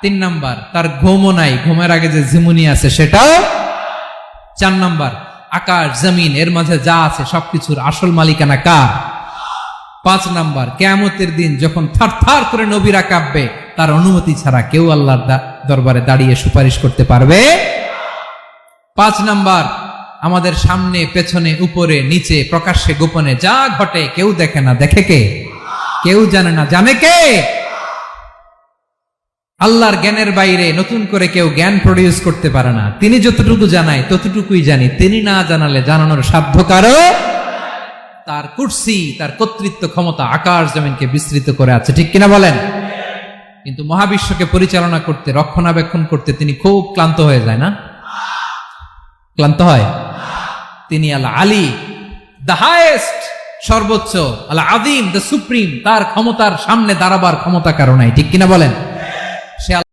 3 number, তার ঘুমও নাই, ঘুমের আগে যে ঝিমুনি আছে সেটাও। 4 নাম্বার, আকাশ জমিন এর মাঝে যা আছে সবকিছুর আসল মালিকানা কার? 5 নাম্বার, কিয়ামতের দিন যখন থারথার করে নবীরা কাঁপবে, তার অনুমতি ছাড়া কেউ আল্লাহর দরবারে দাঁড়িয়ে সুপারিশ করতে পারবে। 5 নাম্বার, আমাদের সামনে পেছনে উপরে নিচে প্রকাশ্যে গোপনে যা ঘটে কেউ দেখে না, দেখে কে? কেউ জানে না, জানে কে? আল্লাহর জ্ঞানের বাইরে নতুন করে কেউ জ্ঞান প্রডিউস করতে পারে না। তিনি যতটুকু জানায় ততটুকুই জানি, তিনি না জানালে জানানোর সাধ্য কারো। তার কুরসি, তার কর্তৃত্ব ক্ষমতা আকাশ জমিনকে বিস্তৃত করে আছে, ঠিক কিনা বলেন? কিন্তু মহাবিশ্বকে পরিচালনা করতে, রক্ষণাবেক্ষণ করতে তিনি খুব ক্লান্ত হয়ে যায় না? ক্লান্ত হয়? তিনি আল আলী, দ্য হাইয়েস্ট, সর্বোচ্চ, আল আযীম, দ্য সুপ্রিম, তার ক্ষমতার সামনে দাঁড়াবার ক্ষমতা কারো নাই, ঠিক কিনা বলেন?